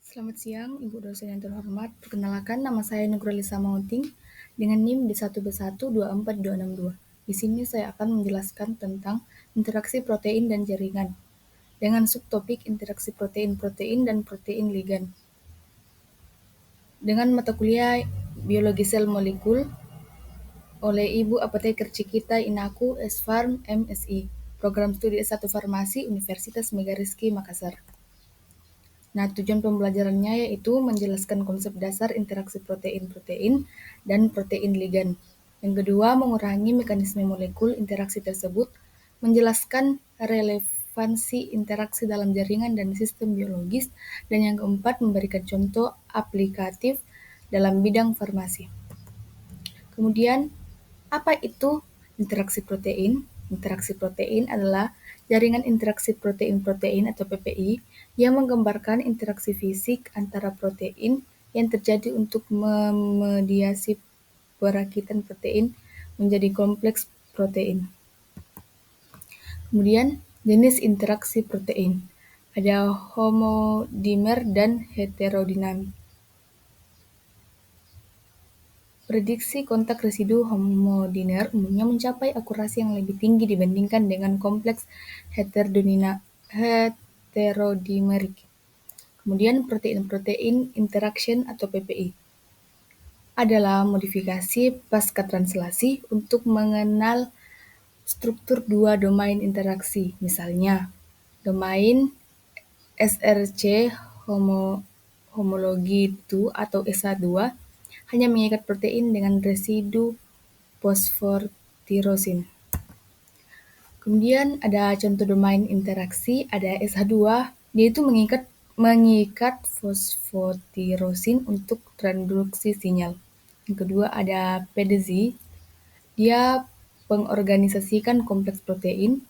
Selamat siang, Ibu dosen yang terhormat. Perkenalkan, nama saya Nugralisa Mauting dengan NIM D1B1246262. Di sini saya akan menjelaskan tentang interaksi protein dan jaringan dengan subtopik interaksi protein-protein dan protein ligan. Dengan mata kuliah Biologi Sel Molekul oleh Ibu Apoteker Cikita Inaku S.Farm MSI, Program Studi S1 Farmasi Universitas Megariski Makassar. Nah, tujuan pembelajarannya yaitu menjelaskan konsep dasar interaksi protein-protein dan protein ligan. Yang kedua, mengurangi mekanisme molekul interaksi tersebut, menjelaskan relevansi interaksi dalam jaringan dan sistem biologis, dan yang keempat, memberikan contoh aplikatif dalam bidang farmasi. Kemudian, apa itu interaksi protein? Interaksi protein adalah jaringan interaksi protein-protein atau PPI yang menggambarkan interaksi fisik antara protein yang terjadi untuk memediasi perakitan protein menjadi kompleks protein. Kemudian, jenis interaksi protein. Ada homodimer dan heterodinamik. Prediksi kontak residu homodimer umumnya mencapai akurasi yang lebih tinggi dibandingkan dengan kompleks heterodimerik. Kemudian protein-protein interaction atau PPI adalah modifikasi pasca translasi untuk mengenal struktur dua domain interaksi. Misalnya, domain SRC homologi 2 atau SA2 hanya mengikat protein dengan residu fosfortirosin. Kemudian ada contoh domain interaksi, ada SH2, yaitu mengikat fosfotirosin untuk transduksi sinyal. Yang kedua ada PDZ, dia pengorganisasikan kompleks protein,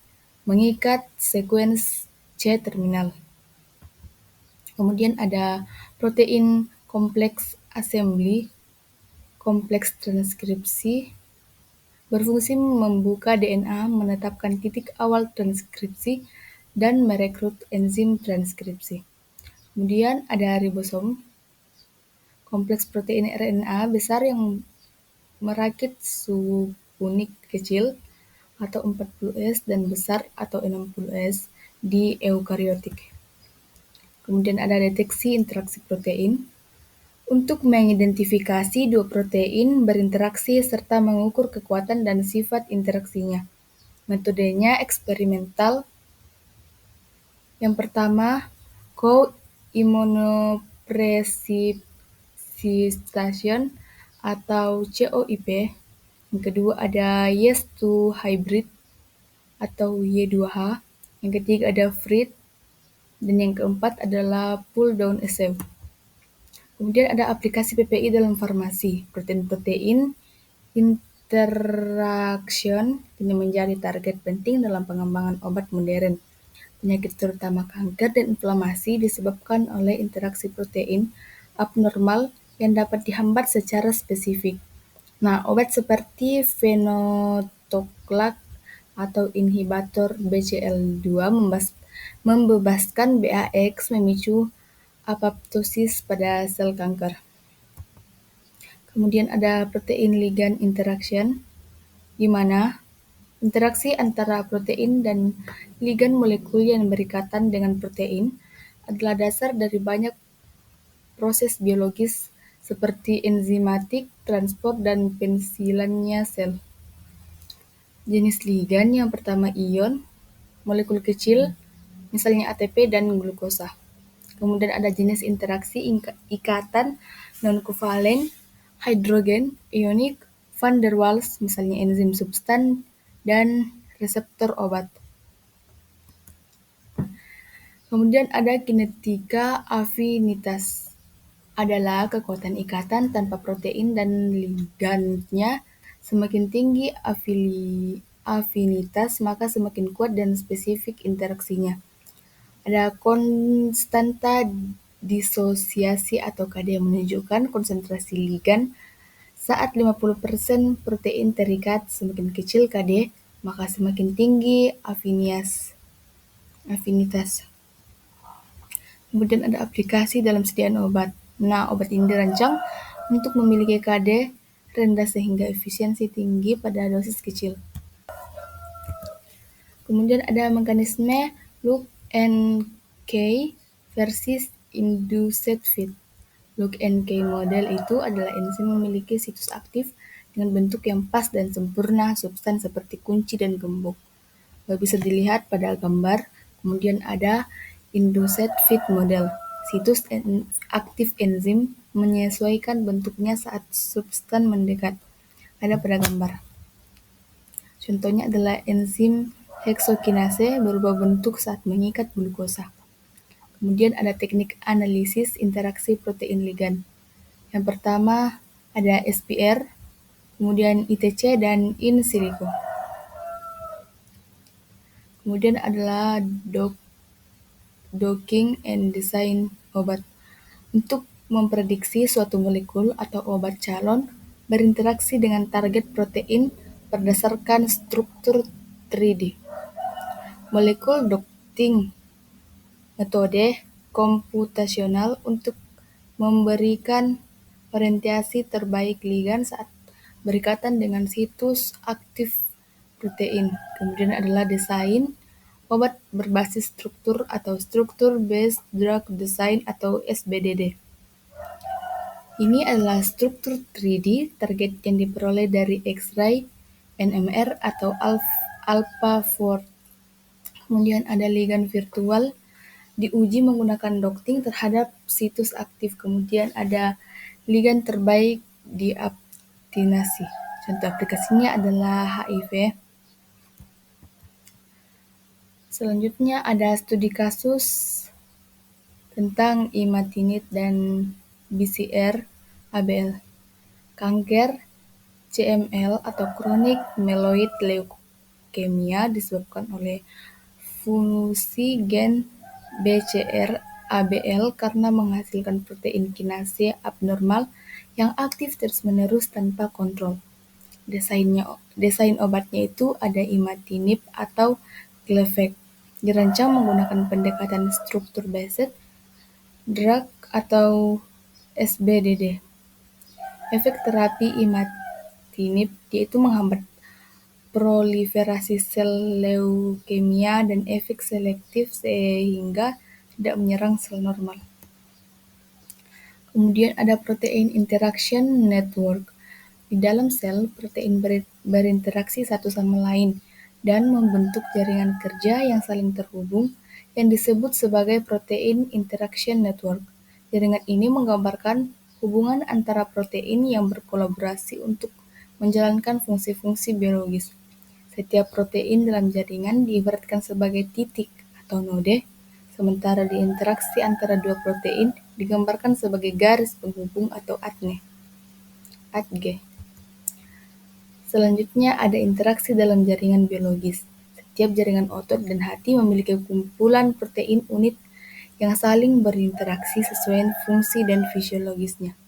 mengikat sekuens C-terminal. Kemudian ada protein kompleks assembly, kompleks transkripsi, berfungsi membuka DNA, menetapkan titik awal transkripsi, dan merekrut enzim transkripsi. Kemudian ada ribosom, kompleks protein RNA besar yang merakit subunit kecil atau 40S dan besar atau 60S di eukariotik. Kemudian ada deteksi interaksi protein untuk mengidentifikasi dua protein berinteraksi serta mengukur kekuatan dan sifat interaksinya. Metodenya eksperimental. Yang pertama, co-immunoprecipitation atau COIP. Yang kedua ada Yes2 hybrid atau Y2H. Yang ketiga ada FRIT. Dan yang keempat adalah pull down assay. Kemudian ada aplikasi PPI dalam farmasi. Protein-protein interaction ini menjadi target penting dalam pengembangan obat modern. Penyakit terutama kanker dan inflamasi disebabkan oleh interaksi protein abnormal yang dapat dihambat secara spesifik. Nah, obat seperti venetoclax atau inhibitor BCL2 membebaskan BAX memicu apoptosis pada sel kanker. Kemudian ada protein ligan interaction, di mana interaksi antara protein dan ligan molekul yang berikatan dengan protein adalah dasar dari banyak proses biologis seperti enzimatik, transport, dan pensilannya sel. Jenis ligan yang pertama ion, molekul kecil, misalnya ATP dan glukosa. Kemudian ada jenis interaksi ikatan non-kovalen, hidrogen, ionik, van der Waals, misalnya enzim substan, dan reseptor obat. Kemudian ada kinetika afinitas, adalah kekuatan ikatan tanpa protein dan ligandnya. Semakin tinggi afinitas, maka semakin kuat dan spesifik interaksinya. Ada konstanta disosiasi atau KD yang menunjukkan konsentrasi ligan saat 50% protein terikat. Semakin kecil KD, maka semakin tinggi afinitas. Kemudian ada aplikasi dalam sediaan obat. Nah, obat ini dirancang untuk memiliki kadar rendah sehingga efisiensi tinggi pada dosis kecil. Kemudian ada mekanisme lock and key versus induced fit. Lock and key model itu adalah enzim memiliki situs aktif dengan bentuk yang pas dan sempurna substan seperti kunci dan gembok. Bisa dilihat pada gambar. Kemudian ada induced fit model. Situs aktif enzim menyesuaikan bentuknya saat substan mendekat. Ada pada gambar. Contohnya adalah enzim heksokinase berubah bentuk saat mengikat glukosa. Kemudian ada teknik analisis interaksi protein ligan. Yang pertama ada SPR, kemudian ITC, dan in silico. Kemudian adalah docking and design obat. Untuk memprediksi suatu molekul atau obat calon berinteraksi dengan target protein berdasarkan struktur 3D. Molekul docking metode komputasional untuk memberikan orientasi terbaik ligan saat berikatan dengan situs aktif protein. Kemudian adalah desain obat berbasis struktur atau Structure Based Drug Design atau SBDD. Ini adalah struktur 3D target yang diperoleh dari X-ray, NMR, atau AlphaFold. Kemudian ada ligan virtual diuji menggunakan docking terhadap situs aktif. Kemudian ada ligan terbaik dioptimasi. Contoh aplikasinya adalah HIV. Selanjutnya ada studi kasus tentang imatinib dan BCR ABL. Kanker CML atau chronic myeloid leukemia disebabkan oleh fungsi gen BCR-ABL karena menghasilkan protein kinase abnormal yang aktif terus-menerus tanpa kontrol. Desain obatnya itu ada imatinib atau Gleevec. Dirancang menggunakan pendekatan struktur based drug atau SBDD. Efek terapi imatinib yaitu menghambat proliferasi sel leukemia dan efek selektif sehingga tidak menyerang sel normal. Kemudian ada protein interaction network. Di dalam sel, protein berinteraksi satu sama lain dan membentuk jaringan kerja yang saling terhubung yang disebut sebagai protein interaction network. Jaringan ini menggambarkan hubungan antara protein yang berkolaborasi untuk menjalankan fungsi-fungsi biologis. Setiap protein dalam jaringan diibaratkan sebagai titik atau node, sementara di interaksi antara dua protein digambarkan sebagai garis penghubung atau ATG. Selanjutnya ada interaksi dalam jaringan biologis. Setiap jaringan otot dan hati memiliki kumpulan protein unit yang saling berinteraksi sesuai fungsi dan fisiologisnya.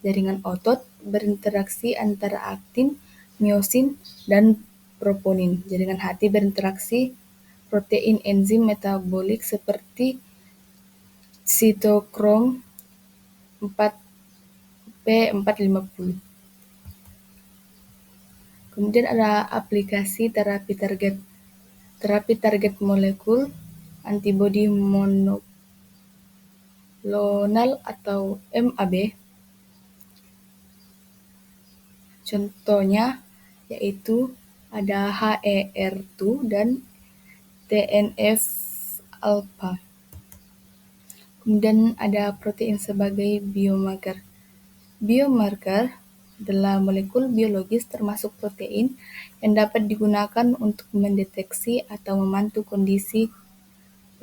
Jaringan otot berinteraksi antara aktin, miosin, dan troponin. Jaringan hati berinteraksi protein enzim metabolik seperti sitokrom 4P450. Kemudian ada aplikasi terapi target molekul antibodi monoclonal atau MAB. Contohnya yaitu ada HER2 dan TNF-alpha. Kemudian ada protein sebagai biomarker. Biomarker adalah molekul biologis termasuk protein yang dapat digunakan untuk mendeteksi atau memantau kondisi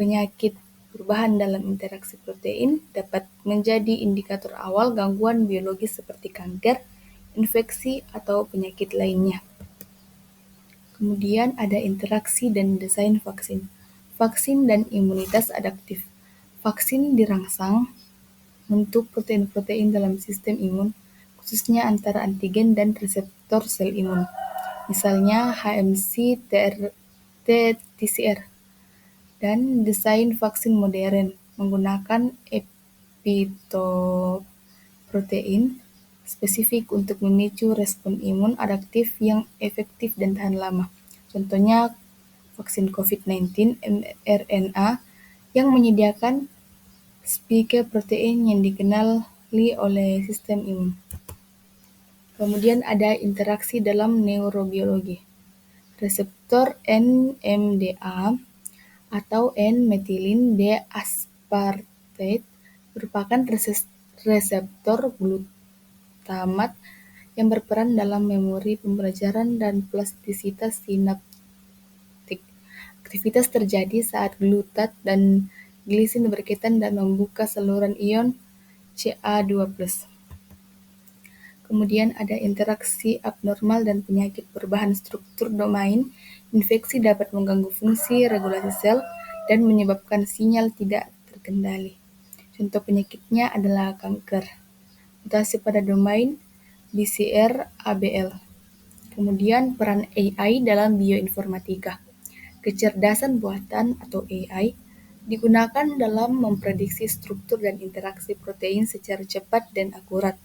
penyakit. Perubahan dalam interaksi protein dapat menjadi indikator awal gangguan biologis seperti kanker, infeksi, atau penyakit lainnya. Kemudian ada interaksi dan desain vaksin. Vaksin dan imunitas adaptif. Vaksin dirangsang untuk protein-protein dalam sistem imun, khususnya antara antigen dan reseptor sel imun. Misalnya HMC, TCR, dan desain vaksin modern. menggunakan epitoprotein spesifik untuk memicu respon imun adaptif yang efektif dan tahan lama. Contohnya vaksin COVID-19 mRNA yang menyediakan spike protein yang dikenali oleh sistem imun. Kemudian ada interaksi dalam neurobiologi. Reseptor NMDA atau N-methylene D-aspartate merupakan reseptor glutamat yang berperan dalam memori pembelajaran dan plastisitas sinaptik. Aktivitas terjadi saat glutat dan glisin berkaitan dan membuka saluran ion Ca2+. Kemudian ada interaksi abnormal dan penyakit perubahan struktur domain. Infeksi dapat mengganggu fungsi regulasi sel dan menyebabkan sinyal tidak terkendali. Contoh penyakitnya adalah kanker, mutasi pada domain BCR-ABL. Kemudian peran AI dalam bioinformatika. Kecerdasan buatan atau AI digunakan dalam memprediksi struktur dan interaksi protein secara cepat dan akurat.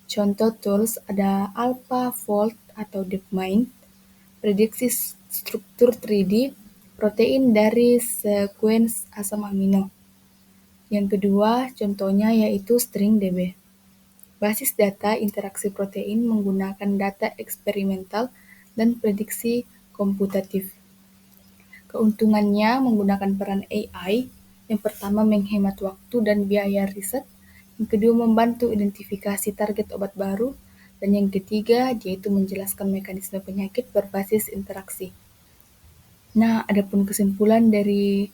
Contoh tools ada AlphaFold atau DeepMind, prediksi struktur 3D protein dari sekuens asam amino. Yang kedua contohnya yaitu StringDB. Basis data interaksi protein menggunakan data eksperimental dan prediksi komputatif. Keuntungannya menggunakan peran AI, yang pertama menghemat waktu dan biaya riset, yang kedua membantu identifikasi target obat baru, dan yang ketiga yaitu menjelaskan mekanisme penyakit berbasis interaksi. Nah, adapun kesimpulan dari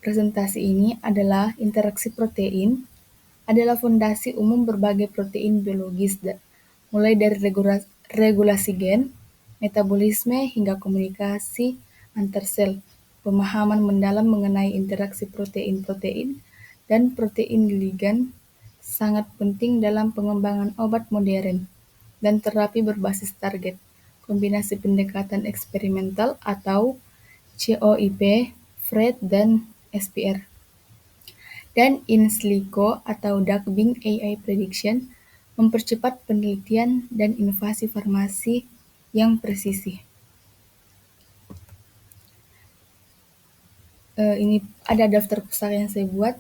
presentasi ini adalah interaksi protein adalah fondasi umum berbagai protein biologis, mulai dari regulasi gen, metabolisme, hingga komunikasi antar sel. Pemahaman mendalam mengenai interaksi protein-protein dan protein ligan sangat penting dalam pengembangan obat modern dan terapi berbasis target. Kombinasi pendekatan eksperimental atau COIP, FRED, dan SPR. Dan in silico atau Duckbing AI Prediction mempercepat penelitian dan inovasi farmasi yang presisi. Ini ada daftar pustaka yang saya buat.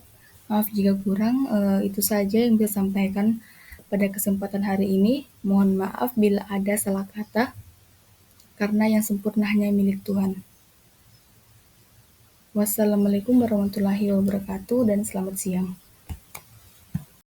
Maaf jika kurang, itu saja yang bisa sampaikan pada kesempatan hari ini. Mohon maaf bila ada salah kata, karena yang sempurna hanya milik Tuhan. Wassalamualaikum warahmatullahi wabarakatuh dan selamat siang.